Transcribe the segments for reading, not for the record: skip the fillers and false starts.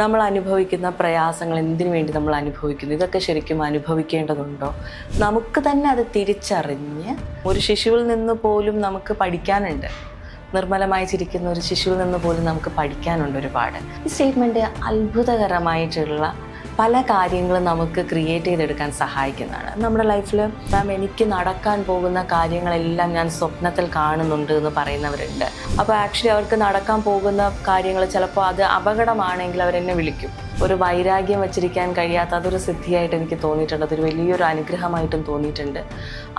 നമ്മൾ അനുഭവിക്കുന്ന പ്രയാസങ്ങൾ എന്തിനു വേണ്ടി നമ്മൾ അനുഭവിക്കുന്നു, ഇതൊക്കെ ശരിക്കും അനുഭവിക്കേണ്ടതുണ്ടോ? നമുക്ക് തന്നെ അത് തിരിച്ചറിഞ്ഞ് ഒരു ശിശുവിൽ നിന്ന് പോലും നമുക്ക് പഠിക്കാനുണ്ട്. നിർമ്മലമായി ചിരിക്കുന്ന ഒരു ശിശുവിൽ നിന്ന് പോലും നമുക്ക് പഠിക്കാനുണ്ട് ഒരുപാട്. ഈ സ്റ്റേറ്റ്മെൻറ്റ് അത്ഭുതകരമായിട്ടുള്ള പല കാര്യങ്ങളും നമുക്ക് ക്രിയേറ്റ് ചെയ്തെടുക്കാൻ സഹായിക്കുന്നതാണ്. നമ്മുടെ ലൈഫിൽ എനിക്ക് നടക്കാൻ പോകുന്ന കാര്യങ്ങളെല്ലാം ഞാൻ സ്വപ്നത്തിൽ കാണുന്നുണ്ട് എന്ന് പറയുന്നവരുണ്ട്. അപ്പോൾ ആക്ച്വലി അവർക്ക് നടക്കാൻ പോകുന്ന കാര്യങ്ങൾ ചിലപ്പോൾ അത് അപകടമാണെങ്കിൽ അവരെന്നെ വിളിക്കും. ഒരു വൈരാഗ്യം വച്ചിരിക്കാൻ കഴിയാത്ത അതൊരു സിദ്ധിയായിട്ട് എനിക്ക് തോന്നിയിട്ടുണ്ട്. അതൊരു വലിയൊരു അനുഗ്രഹമായിട്ടും തോന്നിയിട്ടുണ്ട്.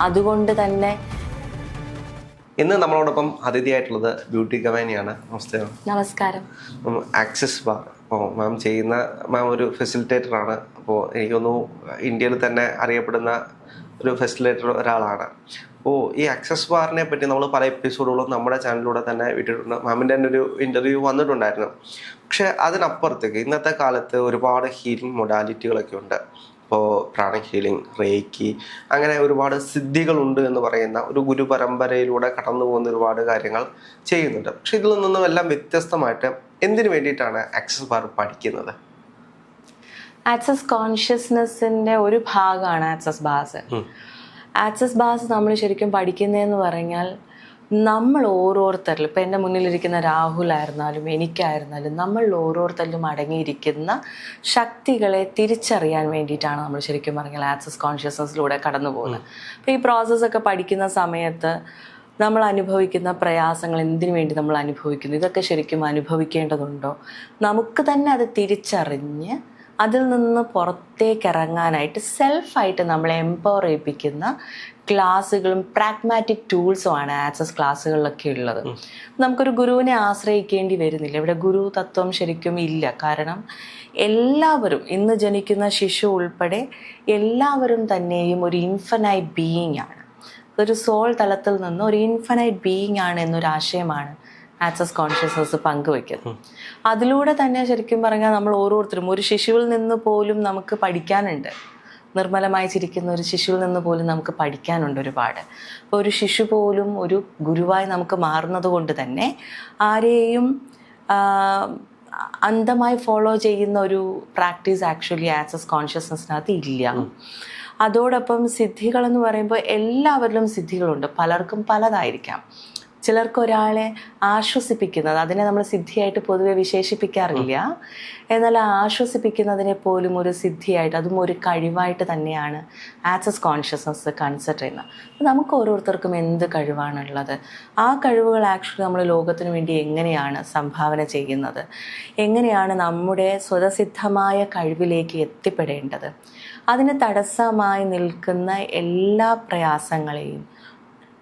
അതുകൊണ്ട് തന്നെ ഇന്ന് നമ്മളോടൊപ്പം അതിഥിയായിട്ടുള്ളത് ബ്യൂട്ടി കവാനിയാണ്. നമസ്കാരം. ആക്സസ് ബാർ മാം ചെയ്യുന്ന മാം ഒരു ഫെസിലിറ്റേറ്ററാണ്. അപ്പോൾ എനിക്കൊന്നു ഇന്ത്യയിൽ തന്നെ അറിയപ്പെടുന്ന ഒരു ഫെസിലിറ്റേറ്റർ ഒരാളാണ്. അപ്പോൾ ഈ ആക്സസ് ബാറിനെ പറ്റി നമ്മൾ പല എപ്പിസോഡുകളും നമ്മുടെ ചാനലിലൂടെ തന്നെ വിട്ടിട്ടുണ്ട്. മാമിൻ്റെ തന്നെ ഒരു ഇൻ്റർവ്യൂ വന്നിട്ടുണ്ടായിരുന്നു. പക്ഷേ അതിനപ്പുറത്തേക്ക് ഇന്നത്തെ കാലത്ത് ഒരുപാട് ഹീലിംഗ് മൊഡാലിറ്റികളൊക്കെ ഉണ്ട്. ഇപ്പോൾ പ്രാണിക് ഹീലിംഗ്, റേക്കി, അങ്ങനെ ഒരുപാട് സിദ്ധികളുണ്ട് എന്ന് പറയുന്ന ഒരു ഗുരു പരമ്പരയിലൂടെ കടന്നു പോകുന്ന ഒരുപാട് കാര്യങ്ങൾ ചെയ്യുന്നുണ്ട്. പക്ഷെ ഇതിൽ നിന്നും എല്ലാം വ്യത്യസ്തമായിട്ട് എന്തിനു വേണ്ടിയിട്ടാണ് ആക്സസ് ബാർ പഠിക്കുന്നത്? ആക്സസ് കോൺഷ്യസ്നെസ്സിൻ്റെ ഒരു ഭാഗമാണ് ആക്സസ് ബാസ്. ആക്സസ് ബാസ് നമ്മൾ ശരിക്കും പഠിക്കുന്നതെന്ന് പറഞ്ഞാൽ നമ്മൾ ഓരോരുത്തരിലും, ഇപ്പം എൻ്റെ മുന്നിലിരിക്കുന്ന രാഹുലായിരുന്നാലും എനിക്കായിരുന്നാലും, നമ്മൾ ഓരോരുത്തരിലും അടങ്ങിയിരിക്കുന്ന ശക്തികളെ തിരിച്ചറിയാൻ വേണ്ടിയിട്ടാണ് നമ്മൾ ശരിക്കും പറഞ്ഞാൽ ആക്സസ് കോൺഷ്യസ്നെസ്സിലൂടെ കടന്നു പോകുന്നത്. അപ്പോൾ ഈ പ്രോസസ്സൊക്കെ പഠിക്കുന്ന സമയത്ത് നമ്മൾ അനുഭവിക്കുന്ന പ്രയാസങ്ങൾ എന്തിനു വേണ്ടി നമ്മൾ അനുഭവിക്കുന്നു, ഇതൊക്കെ ശരിക്കും അനുഭവിക്കേണ്ടതുണ്ടോ? നമുക്ക് തന്നെ അത് തിരിച്ചറിഞ്ഞ് അതിൽ നിന്ന് പുറത്തേക്ക് ഇറങ്ങാനായിട്ട് സെൽഫായിട്ട് നമ്മളെ എംപവർ ചെയ്യിപ്പിക്കുന്ന ക്ലാസ്സുകളും പ്രാഗ്മാറ്റിക് ടൂൾസുമാണ് ആക്സസ് ക്ലാസ്സുകളിലൊക്കെ ഉള്ളത്. നമുക്കൊരു ഗുരുവിനെ ആശ്രയിക്കേണ്ടി വരുന്നില്ല. ഇവിടെ ഗുരു തത്വം ശരിക്കും ഇല്ല. കാരണം എല്ലാവരും, ഇന്ന് ജനിക്കുന്ന ശിശു ഉൾപ്പെടെ എല്ലാവരും തന്നെയും ഒരു ഇൻഫനൈറ്റ് ബീയിങ് ആണ്. ഒരു സോൾ തലത്തിൽ നിന്ന് ഒരു ഇൻഫനൈറ്റ് ബീയിങ് ആണ് എന്നൊരാശയമാണ് ആക്സസ് കോൺഷ്യസ്നസ് പങ്കുവയ്ക്കുന്നത്. അതിലൂടെ തന്നെ ശരിക്കും പറഞ്ഞാൽ നമ്മൾ ഓരോരുത്തരും, ഒരു ശിശുവിൽ നിന്ന് പോലും നമുക്ക് പഠിക്കാനുണ്ട്. നിർമ്മലമായി ചിരിക്കുന്ന ഒരു ശിശുവിൽ നിന്ന് പോലും നമുക്ക് പഠിക്കാനുണ്ട് ഒരുപാട്. അപ്പോൾ ഒരു ശിശു പോലും ഒരു ഗുരുവായി നമുക്ക് മാറുന്നത് കൊണ്ട് തന്നെ ആരെയും അന്ധമായി ഫോളോ ചെയ്യുന്ന ഒരു പ്രാക്ടീസ് ആക്ച്വലി ആക്സസ് കോൺഷ്യസ്നസ്സിനകത്ത് ഇല്ല. അതോടൊപ്പം സിദ്ധികളെന്ന് പറയുമ്പോൾ എല്ലാവരിലും സിദ്ധികളുണ്ട്. പലർക്കും പലതായിരിക്കാം. ചിലർക്ക് ഒരാളെ ആശ്വസിപ്പിക്കുന്നത്, അതിനെ നമ്മൾ സിദ്ധിയായിട്ട് പൊതുവെ വിശേഷിപ്പിക്കാറില്ല. എന്നാൽ ആശ്വസിപ്പിക്കുന്നതിനെ പോലും ഒരു സിദ്ധിയായിട്ട്, അതും ഒരു കഴിവായിട്ട് തന്നെയാണ് ആക്സസ് കോൺഷ്യസ്നസ് കൺസിഡർ ചെയ്യുന്നത്. അപ്പോൾ നമുക്ക് ഓരോരുത്തർക്കും എന്ത് കഴിവാണുള്ളത്, ആ കഴിവുകൾ ആക്ച്വലി നമ്മൾ ലോകത്തിന് വേണ്ടി എങ്ങനെയാണ് സംഭാവന ചെയ്യുന്നത്, എങ്ങനെയാണ് നമ്മുടെ സ്വതസിദ്ധമായ കഴിവിലേക്ക് എത്തിപ്പെടേണ്ടത്, അതിന് തടസ്സമായി നിൽക്കുന്ന എല്ലാ പ്രയാസങ്ങളെയും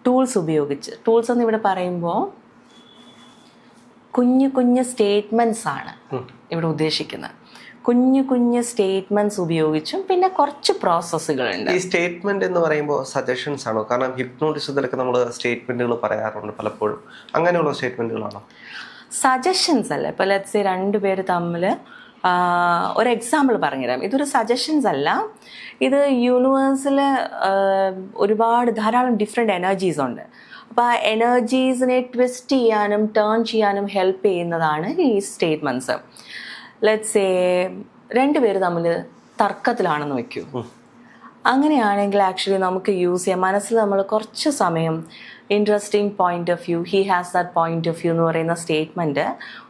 ടൂൾസ് ഉപയോഗിച്ച്, ടൂൾസ് എന്ന് ഇവിടെ പറയുമ്പോൾ കുഞ്ഞു കുഞ്ഞു സ്റ്റേറ്റ്മെൻറ്റ്സ് ആണ് ഇവിടെ ഉദ്ദേശിക്കുന്നത്. കുഞ്ഞു കുഞ്ഞു സ്റ്റേറ്റ്മെൻറ്റ്സ് ഉപയോഗിച്ചും പിന്നെ കുറച്ച് പ്രോസസ്സുകളുണ്ട്. ഈ സ്റ്റേറ്റ്മെന്റ് എന്ന് പറയുമ്പോൾ സജഷൻസ് ആണോ? കാരണം ഹിപ്നോട്ടിസത്തിലൊക്കെ നമ്മൾ സ്റ്റേറ്റ്മെന്റുകൾ പറയാറുണ്ട് പലപ്പോഴും. അങ്ങനെയുള്ള സ്റ്റേറ്റ്മെന്റുകളാണോ? സജഷൻസ് അല്ല. ഇപ്പോൾ ലെറ്റ്സ് സേ രണ്ടുപേര് തമ്മിൽ ഒരു എക്സാമ്പിൾ പറഞ്ഞുതരാം. ഇതൊരു സജഷൻസ് അല്ല. ഇത് യൂണിവേഴ്സിൽ ഒരുപാട് ധാരാളം ഡിഫറെൻറ്റ് എനർജീസ് ഉണ്ട്. അപ്പോൾ ആ എനർജീസിനെ ട്വിസ്റ്റ് ചെയ്യാനും ടേൺ ചെയ്യാനും ഹെൽപ്പ് ചെയ്യുന്നതാണ് ഈ സ്റ്റേറ്റ്മെൻറ്റ്സ്. ലെറ്റ്സ് സേ രണ്ടുപേര് തമ്മിൽ തർക്കത്തിലാണെന്ന് വയ്ക്കൂ. അങ്ങനെയാണെങ്കിൽ ആക്ച്വലി നമുക്ക് യൂസ് ചെയ്യാം. മനസ്സിൽ നമ്മൾ കുറച്ച് സമയം interesting point of view, he has that point of view എന്ന് പറയുന്ന സ്റ്റേറ്റ്മെൻറ്റ്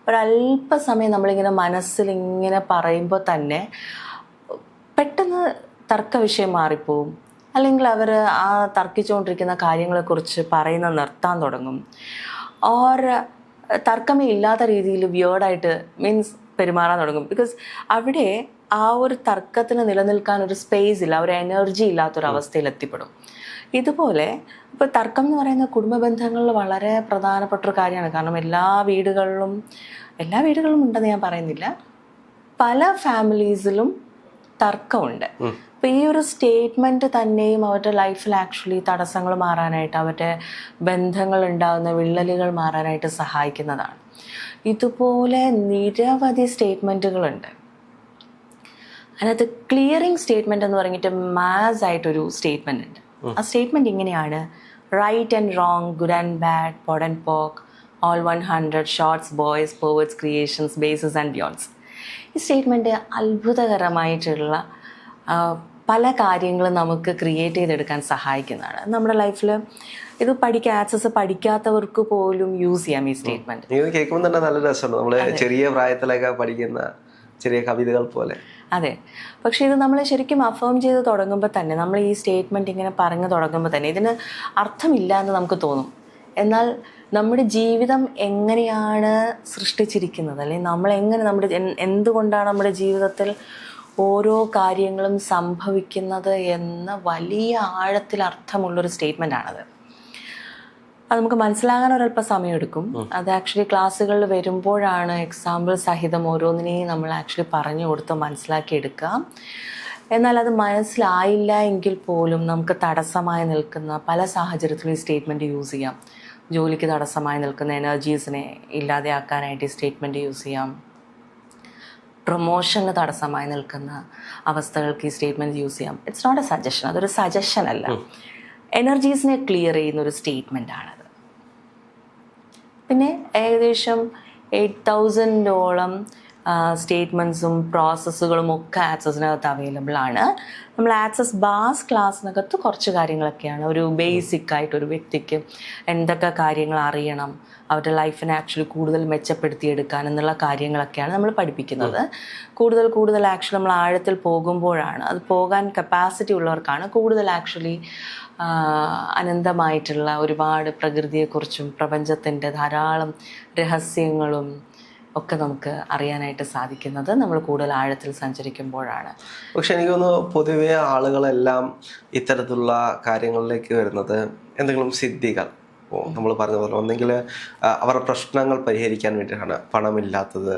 ഒരല്പസമയം നമ്മളിങ്ങനെ മനസ്സിലിങ്ങനെ പറയുമ്പോൾ തന്നെ പെട്ടെന്ന് തർക്ക വിഷയം മാറിപ്പോവും. അല്ലെങ്കിൽ അവർ ആ തർക്കിച്ചുകൊണ്ടിരിക്കുന്ന കാര്യങ്ങളെക്കുറിച്ച് പറയുന്നത് നിർത്താൻ തുടങ്ങും. ഓർ തർക്കമേ ഇല്ലാത്ത രീതിയിൽ വിയേർഡായിട്ട് മീൻസ് പെരുമാറാൻ തുടങ്ങും. ബിക്കോസ് അവിടെ ആ ഒരു തർക്കത്തിന് നിലനിൽക്കാൻ ഒരു സ്പേസ് ഇല്ല, ഒരു എനർജി ഇല്ലാത്തൊരവസ്ഥയിൽ എത്തിപ്പെടും. ഇതുപോലെ ഇപ്പോൾ തർക്കം എന്ന് പറയുന്ന കുടുംബ ബന്ധങ്ങളിൽ വളരെ പ്രധാനപ്പെട്ടൊരു കാര്യമാണ്. കാരണം എല്ലാ വീടുകളിലും ഉണ്ടെന്ന് ഞാൻ പറയുന്നില്ല, പല ഫാമിലീസിലും തർക്കമുണ്ട്. അപ്പോൾ ഈ ഒരു സ്റ്റേറ്റ്മെൻറ്റ് തന്നെയും അവരുടെ ലൈഫിൽ ആക്ച്വലി തടസ്സങ്ങൾ മാറാനായിട്ട്, അവരുടെ ബന്ധങ്ങൾ ഉണ്ടാകുന്ന വിള്ളലുകൾ മാറാനായിട്ട് സഹായിക്കുന്നതാണ്. ഇതുപോലെ നിരവധി സ്റ്റേറ്റ്മെൻറ്റുകളുണ്ട്. അതിനകത്ത് ക്ലിയറിങ് സ്റ്റേറ്റ്മെൻറ്റ് എന്ന് പറഞ്ഞിട്ട് മാസ് ആയിട്ടൊരു സ്റ്റേറ്റ്മെൻറ്റ് ഉണ്ട്. ആ സ്റ്റേറ്റ്മെൻറ്റ് ഇങ്ങനെയാണ്: right and wrong, good and bad, pod and pock, all 100 shots, boys, poets, creations, bases and beyonds. ഈ സ്റ്റേറ്റ്മെൻറ്റ് അത്ഭുതകരമായിട്ടുള്ള പല കാര്യങ്ങളും നമുക്ക് ക്രിയേറ്റ് ചെയ്തെടുക്കാൻ സഹായിക്കുന്നതാണ്. നമ്മുടെ ലൈഫിൽ ഇത് ആക്സസ് പഠിക്കാത്തവർക്ക് പോലും യൂസ് ചെയ്യാം ഈ സ്റ്റേറ്റ്മെൻറ്റ്. ഇത് കേൾക്കുമ്പോൾ തന്നെ നല്ല രസമുണ്ട്. നമ്മൾ ചെറിയ പ്രായത്തിലൊക്കെ പഠിക്കുന്ന ചെറിയ കവിതകൾ പോലെ. അതെ, പക്ഷേ ഇത് നമ്മൾ ശരിക്കും അഫേം ചെയ്ത് തുടങ്ങുമ്പോൾ തന്നെ, നമ്മൾ ഈ സ്റ്റേറ്റ്മെൻറ്റ് ഇങ്ങനെ പറഞ്ഞു തുടങ്ങുമ്പോൾ തന്നെ ഇതിന് അർത്ഥമില്ല എന്ന് നമുക്ക് തോന്നും. എന്നാൽ നമ്മുടെ ജീവിതം എങ്ങനെയാണ് സൃഷ്ടിച്ചിരിക്കുന്നത്, അല്ലെങ്കിൽ നമ്മൾ എന്തുകൊണ്ടാണ് നമ്മുടെ ജീവിതത്തിൽ ഓരോ കാര്യങ്ങളും സംഭവിക്കുന്നത് എന്ന വലിയ ആഴത്തിൽ അർത്ഥമുള്ളൊരു സ്റ്റേറ്റ്മെൻറ്റാണത്. അത് നമുക്ക് മനസ്സിലാകാൻ ഒരല്പം സമയമെടുക്കും. അത് ആക്ച്വലി ക്ലാസ്സുകളിൽ വരുമ്പോഴാണ് എക്സാമ്പിൾ സഹിതം ഓരോന്നിനെയും നമ്മൾ ആക്ച്വലി പറഞ്ഞു കൊടുത്ത് മനസ്സിലാക്കിയെടുക്കാം. എന്നാൽ അത് മനസ്സിലായില്ല എങ്കിൽ പോലും നമുക്ക് തടസ്സമായി നിൽക്കുന്ന പല സാഹചര്യത്തിലും ഈ സ്റ്റേറ്റ്മെൻറ്റ് യൂസ് ചെയ്യാം. ജോലിക്ക് തടസ്സമായി നിൽക്കുന്ന എനർജീസിനെ ഇല്ലാതെയാക്കാനായിട്ട് ഈ സ്റ്റേറ്റ്മെൻറ്റ് യൂസ് ചെയ്യാം. പ്രൊമോഷന് തടസ്സമായി നിൽക്കുന്ന അവസ്ഥകൾക്ക് ഈ സ്റ്റേറ്റ്മെൻറ്റ് യൂസ് ചെയ്യാം. ഇറ്റ്സ് നോട്ട് എ സജഷൻ, അതൊരു സജഷൻ അല്ല, എനർജീസിനെ ക്ലിയർ ചെയ്യുന്ന ഒരു സ്റ്റേറ്റ്മെൻറ്റാണത്. പിന്നെ ഏകദേശം 8,000ഓളം സ്റ്റേറ്റ്മെൻറ്റ്സും പ്രോസസ്സുകളും ഒക്കെ ആക്സസിനകത്ത് അവൈലബിൾ ആണ്. നമ്മൾ ആക്സസ് ബാസ് ക്ലാസ്സിനകത്ത് കുറച്ച് കാര്യങ്ങളൊക്കെയാണ്, ഒരു ബേസിക് ആയിട്ട് ഒരു വ്യക്തിക്ക് എന്തൊക്കെ കാര്യങ്ങൾ അറിയണം, അവരുടെ ലൈഫിനെ ആക്ച്വലി കൂടുതൽ മെച്ചപ്പെടുത്തിയെടുക്കാൻ എന്നുള്ള കാര്യങ്ങളൊക്കെയാണ് നമ്മൾ പഠിപ്പിക്കുന്നത്. കൂടുതൽ ആക്ച്വലി നമ്മൾ ആഴത്തിൽ പോകുമ്പോഴാണ്, അത് പോകാൻ കപ്പാസിറ്റി ഉള്ളവർക്കാണ് കൂടുതൽ ആക്ച്വലി അനന്തമായിട്ടുള്ള ഒരുപാട് പ്രകൃതിയെക്കുറിച്ചും പ്രപഞ്ചത്തിൻ്റെ ധാരാളം രഹസ്യങ്ങളും ഒക്കെ നമുക്ക് അറിയാനായിട്ട് സാധിക്കുന്നത് നമ്മൾ കൂടുതൽ ആഴത്തിൽ സഞ്ചരിക്കുമ്പോഴാണ്. പക്ഷെ എനിക്ക് തോന്നുന്നു പൊതുവെ ആളുകളെല്ലാം ഇത്തരത്തിലുള്ള കാര്യങ്ങളിലേക്ക് വരുന്നത് എന്തെങ്കിലും സിദ്ധികൾ, നമ്മൾ പറഞ്ഞ പോലെ ഒന്നെങ്കിൽ അവരുടെ പ്രശ്നങ്ങൾ പരിഹരിക്കാൻ വേണ്ടിയിട്ടാണ്, പണമില്ലാത്തത്,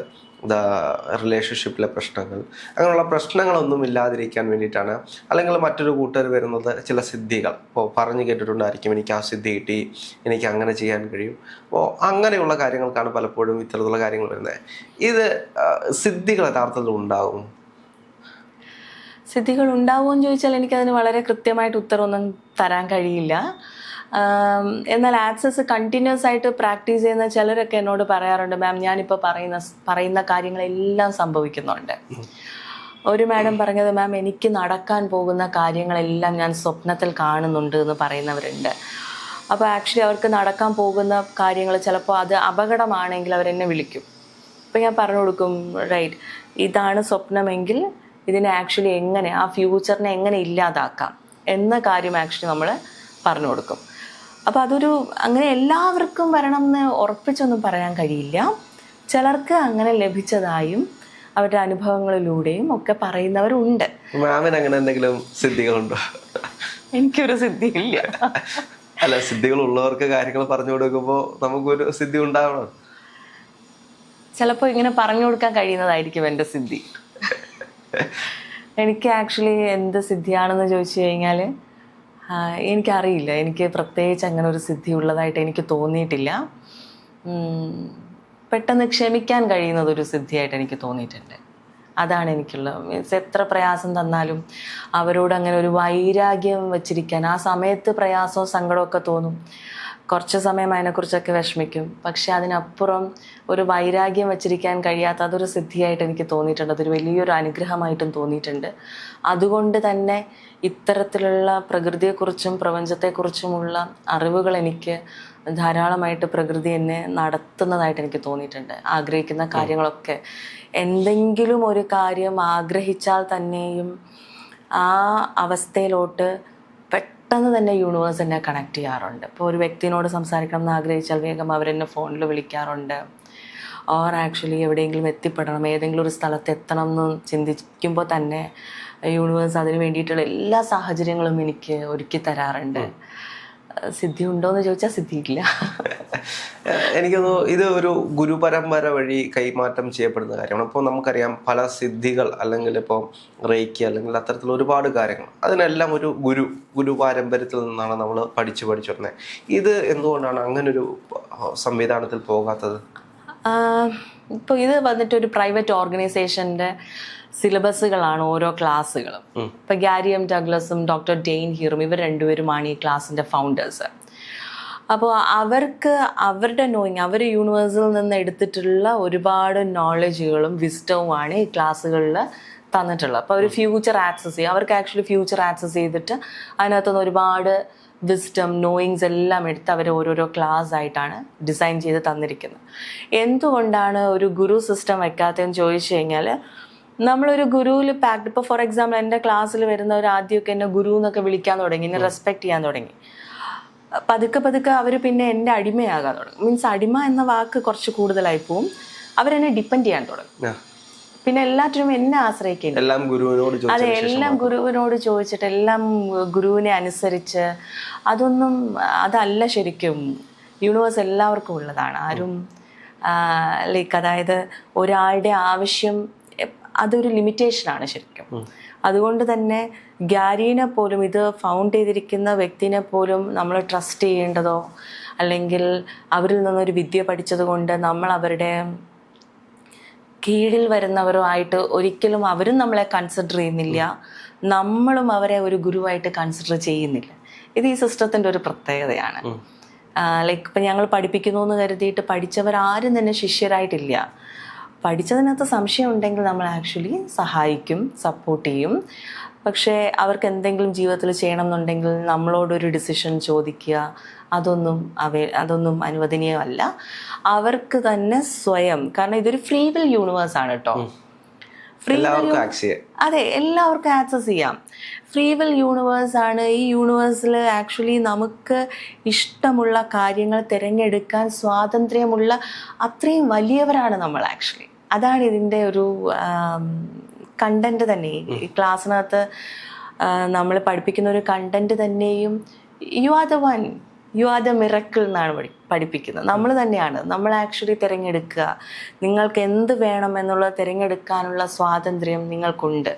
റിലേഷൻഷിപ്പിലെ പ്രശ്നങ്ങൾ, അങ്ങനെയുള്ള പ്രശ്നങ്ങളൊന്നും ഇല്ലാതിരിക്കാൻ വേണ്ടിയിട്ടാണ്. അല്ലെങ്കിൽ മറ്റൊരു കൂട്ടർ വരുന്നത് ചില സിദ്ധികൾ, ഇപ്പോൾ പറഞ്ഞു കേട്ടിട്ടുണ്ടായിരിക്കും, എനിക്ക് ആ സിദ്ധി കിട്ടി, എനിക്ക് അങ്ങനെ ചെയ്യാൻ കഴിയും. അപ്പോൾ അങ്ങനെയുള്ള കാര്യങ്ങൾക്കാണ് പലപ്പോഴും ഇത്തരത്തിലുള്ള കാര്യങ്ങൾ വരുന്നത്. ഇത് സിദ്ധികൾ യഥാർത്ഥത്തിൽ ഉണ്ടാകും? സിദ്ധികൾ ഉണ്ടാവുമെന്ന് ചോദിച്ചാൽ എനിക്കതിന് വളരെ കൃത്യമായിട്ട് ഉത്തരവൊന്നും തരാൻ കഴിയില്ല. എന്നാൽ ആക്സസ് കണ്ടിന്യൂസ് ആയിട്ട് പ്രാക്ടീസ് ചെയ്യുന്ന ചിലരൊക്കെ എന്നോട് പറയാറുണ്ട്, മാം ഞാനിപ്പോൾ പറയുന്ന കാര്യങ്ങളെല്ലാം സംഭവിക്കുന്നുണ്ട്. ഒരു മാഡം പറഞ്ഞത്, മാം എനിക്ക് നടക്കാൻ പോകുന്ന കാര്യങ്ങളെല്ലാം ഞാൻ സ്വപ്നത്തിൽ കാണുന്നുണ്ട് എന്ന് പറയുന്നവരുണ്ട്. അപ്പോൾ ആക്ച്വലി അവർക്ക് നടക്കാൻ പോകുന്ന കാര്യങ്ങൾ ചിലപ്പോൾ അത് അപകടമാണെങ്കിൽ അവരെന്നെ വിളിക്കും. അപ്പോൾ ഞാൻ പറഞ്ഞു കൊടുക്കും, റൈറ്റ്, ഇതാണ് സ്വപ്നമെങ്കിൽ ഇതിനെ ആക്ച്വലി എങ്ങനെ, ആ ഫ്യൂച്ചറിനെ എങ്ങനെ ഇല്ലാതാക്കാം എന്ന കാര്യം ആക്ച്വലി നമ്മൾ പറഞ്ഞു കൊടുക്കും. അപ്പോൾ അങ്ങനെ എല്ലാവർക്കും വരണമെന്ന് ഉറപ്പിച്ചൊന്നും പറയാൻ കഴിയില്ല. ചിലർക്ക് അങ്ങനെ ലഭിച്ചതായും അവരുടെ അനുഭവങ്ങളിലൂടെയും ഒക്കെ പറയുന്നവരുണ്ട്. മാമിന് അങ്ങനെ എന്തെങ്കിലും സിദ്ധികളുണ്ടോ? എനിക്കൊരു സിദ്ധിയില്ല. അല്ല, സിദ്ധികൾ ഉള്ളവർക്ക് കാര്യങ്ങൾ പറഞ്ഞു കൊടുക്കുമ്പോൾ നമുക്കൊരു സിദ്ധി ഉണ്ടാവണം. ചിലപ്പോൾ ഇങ്ങനെ പറഞ്ഞു കൊടുക്കാൻ കഴിയുന്നതായിരിക്കും എൻ്റെ സിദ്ധി. എനിക്ക് ആക്ച്വലി എന്ത് സിദ്ധിയാണെന്ന് ചോദിച്ചു കഴിഞ്ഞാൽ എനിക്കറിയില്ല. എനിക്ക് പ്രത്യേകിച്ച് അങ്ങനെ ഒരു സിദ്ധി ഉള്ളതായിട്ട് എനിക്ക് തോന്നിയിട്ടില്ല. പെട്ടെന്ന് ക്ഷമിക്കാൻ കഴിയുന്നതൊരു സിദ്ധിയായിട്ട് എനിക്ക് തോന്നിയിട്ടുണ്ട്. അതാണ് എനിക്കുള്ളത്. മീൻസ് എത്ര പ്രയാസം തന്നാലും അവരോട് അങ്ങനെ ഒരു വൈരാഗ്യം വച്ചിരിക്കാൻ, ആ സമയത്ത് പ്രയാസവും സങ്കടമൊക്കെ തോന്നും, കുറച്ച് സമയം അതിനെക്കുറിച്ചൊക്കെ വിഷമിക്കും. പക്ഷെ അതിനപ്പുറം ഒരു വൈരാഗ്യം വച്ചിരിക്കാൻ കഴിയാത്ത അതൊരു സിദ്ധിയായിട്ട് എനിക്ക് തോന്നിയിട്ടുണ്ട്. അതൊരു വലിയൊരു അനുഗ്രഹമായിട്ടും തോന്നിയിട്ടുണ്ട്. അതുകൊണ്ട് തന്നെ ഇത്തരത്തിലുള്ള പ്രകൃതിയെക്കുറിച്ചും പ്രപഞ്ചത്തെക്കുറിച്ചുമുള്ള അറിവുകൾ എനിക്ക് ധാരാളമായിട്ട് പ്രകൃതി എന്നെ നടത്തുന്നതായിട്ട് എനിക്ക് തോന്നിയിട്ടുണ്ട്. ആഗ്രഹിക്കുന്ന കാര്യങ്ങളൊക്കെ, എന്തെങ്കിലും ഒരു കാര്യം ആഗ്രഹിച്ചാൽ തന്നെയും ആ അവസ്ഥയിലോട്ട് പെട്ടെന്ന് തന്നെ യൂണിവേഴ്സ് എന്നെ കണക്ട് ചെയ്യാറുണ്ട്. ഇപ്പോൾ ഒരു വ്യക്തിനോട് സംസാരിക്കണം എന്ന് ആഗ്രഹിച്ചാൽ വേഗം അവരെന്നെ ഫോണിൽ വിളിക്കാറുണ്ട്. ഓർ ആക്ച്വലി എവിടെയെങ്കിലും എത്തിപ്പെടണം, ഏതെങ്കിലും ഒരു സ്ഥലത്ത് എത്തണം എന്ന് ചിന്തിക്കുമ്പോൾ തന്നെ യൂണിവേഴ്സ് അതിന് വേണ്ടിയിട്ടുള്ള എല്ലാ സാഹചര്യങ്ങളും എനിക്ക് ഒരുക്കി തരാറുണ്ട്. സിദ്ധി ഉണ്ടോ എന്ന് ചോദിച്ചാൽ സിദ്ധിയില്ല. എനിക്കൊന്ന് ഇത് ഒരു ഗുരുപരമ്പര വഴി കൈമാറ്റം ചെയ്യപ്പെടുന്ന കാര്യമാണ്. ഇപ്പോൾ നമുക്കറിയാം പല സിദ്ധികൾ, അല്ലെങ്കിൽ ഇപ്പോൾ റേക്കി, അല്ലെങ്കിൽ അത്തരത്തിലുള്ള ഒരുപാട് കാര്യങ്ങൾ, അതിനെല്ലാം ഒരു ഗുരു പാരമ്പര്യത്തിൽ നിന്നാണ് നമ്മൾ പഠിച്ചു വരുന്നത്. ഇത് എന്തുകൊണ്ടാണ് അങ്ങനൊരു സംവിധാനത്തിൽ പോകാത്തത്? ഇപ്പോൾ ഇത് വന്നിട്ട് ഒരു പ്രൈവറ്റ് ഓർഗനൈസേഷൻ്റെ സിലബസുകളാണ് ഓരോ ക്ലാസ്സുകളും. ഇപ്പോൾ ഗാരി എം ഡഗ്ലസും ഡോക്ടർ ഡെയ്ൻ ഹീറും ഇവർ രണ്ടുപേരുമാണ് ഈ ക്ലാസ്സിൻ്റെ ഫൗണ്ടേഴ്സ്. അപ്പോൾ അവർക്ക് അവരുടെ നോയിങ്, അവർ യൂണിവേഴ്സിൽ നിന്ന് എടുത്തിട്ടുള്ള ഒരുപാട് നോളജുകളും വിസ്ഡവുമാണ് ഈ ക്ലാസ്സുകളിൽ തന്നിട്ടുള്ളത്. അപ്പോൾ അവർ ഫ്യൂച്ചർ ആക്സസ് ചെയ്യും. അവർക്ക് ആക്ച്വലി ഫ്യൂച്ചർ ആക്സസ് ചെയ്തിട്ട് അതിനകത്തുനിന്ന് ഒരുപാട് വിസ്ഡം നോയിങ്സ് എല്ലാം എടുത്ത് അവർ ഓരോരോ ക്ലാസ് ആയിട്ടാണ് ഡിസൈൻ ചെയ്ത് തന്നിരിക്കുന്നത്. എന്തുകൊണ്ടാണ് ഒരു ഗുരു സിസ്റ്റം വെക്കാത്തതെന്ന് ചോദിച്ചു കഴിഞ്ഞാൽ, നമ്മളൊരു ഗുരുവിൽ പാക്ട്, ഇപ്പോൾ ഫോർ എക്സാമ്പിൾ എൻ്റെ ക്ലാസ്സിൽ വരുന്നവർ ആദ്യമൊക്കെ എന്നെ ഗുരു എന്നൊക്കെ വിളിക്കാൻ തുടങ്ങി, എന്നെ റെസ്പെക്ട് ചെയ്യാൻ തുടങ്ങി. പതുക്കെ പതുക്കെ അവർ പിന്നെ എൻ്റെ അടിമയാകാൻ തുടങ്ങും. മീൻസ് അടിമ എന്ന വാക്ക് കുറച്ച് കൂടുതലായി പോവും. അവരെന്നെ ഡിപ്പെൻഡ് ചെയ്യാൻ തുടങ്ങും. പിന്നെ എല്ലാറ്റിനും എന്നെ ആശ്രയിക്കില്ല. അതെ, എല്ലാം ഗുരുവിനോട് ചോദിച്ചിട്ട് എല്ലാം ഗുരുവിനെ അനുസരിച്ച് അതല്ല ശരിക്കും യൂണിവേഴ്സ് എല്ലാവർക്കും ഉള്ളതാണ്. ആരും ലൈക്ക് അതായത് ഒരാളുടെ ആവശ്യം അതൊരു ലിമിറ്റേഷനാണ് ശരിക്കും. അതുകൊണ്ട് തന്നെ ഗ്യാരീനെ പോലും, ഇത് ഫൗണ്ട് ചെയ്തിരിക്കുന്ന വ്യക്തിനെ പോലും നമ്മൾ ട്രസ്റ്റ് ചെയ്യേണ്ടതോ അല്ലെങ്കിൽ അവരിൽ നിന്നൊരു വിദ്യ പഠിച്ചത് കൊണ്ട് നമ്മൾ അവരുടെ കീഴിൽ വരുന്നവരോ ആയിട്ട് ഒരിക്കലും അവരും നമ്മളെ കൺസിഡർ ചെയ്യുന്നില്ല, നമ്മളും അവരെ ഒരു ഗുരുവായിട്ട് കൺസിഡർ ചെയ്യുന്നില്ല. ഇത് ഈ സിസ്റ്റത്തിൻ്റെ ഒരു പ്രത്യേകതയാണ്. ലൈക്ക് ഇപ്പം ഞങ്ങൾ പഠിപ്പിക്കുന്നു എന്ന് കരുതിയിട്ട് പഠിച്ചവരാരും തന്നെ ശിഷ്യരായിട്ടില്ല. പഠിച്ചതിനകത്ത് സംശയം ഉണ്ടെങ്കിൽ നമ്മൾ ആക്ച്വലി സഹായിക്കും, സപ്പോർട്ട് ചെയ്യും. പക്ഷേ അവർക്ക് എന്തെങ്കിലും ജീവിതത്തിൽ ചെയ്യണം എന്നുണ്ടെങ്കിൽ നമ്മളോടൊരു ഡിസിഷൻ ചോദിക്കുക, അതൊന്നും അനുവദനീയമല്ല. അവർക്ക് തന്നെ സ്വയം, കാരണം ഇതൊരു ഫ്രീ വിൽ യൂണിവേഴ്സ് ആണ് കേട്ടോ. അതെ, എല്ലാവർക്കും ആക്സസ് ചെയ്യാം. ഫ്രീ വിൽ യൂണിവേഴ്സ് ആണ്. ഈ യൂണിവേഴ്സിൽ ആക്ച്വലി നമുക്ക് ഇഷ്ടമുള്ള കാര്യങ്ങൾ തിരഞ്ഞെടുക്കാൻ സ്വാതന്ത്ര്യമുള്ള അത്രയും വലിയവരാണ് നമ്മൾ ആക്ച്വലി. അതാണ് ഇതിൻ്റെ ഒരു കണ്ടന്റ് തന്നെ. ഈ ക്ലാസ്സിനകത്ത് നമ്മൾ പഠിപ്പിക്കുന്ന ഒരു കണ്ടന്റ് തന്നെയും you are the one, you are the miracle എന്നാണ് പഠിപ്പിക്കുന്നത്. നമ്മൾ തന്നെയാണ്. നമ്മൾ ആക്ച്വലി തിരഞ്ഞെടുക്കുക. നിങ്ങൾക്ക് എന്ത് വേണം എന്നുള്ളത് തിരഞ്ഞെടുക്കാനുള്ള സ്വാതന്ത്ര്യം നിങ്ങൾക്കുണ്ട്.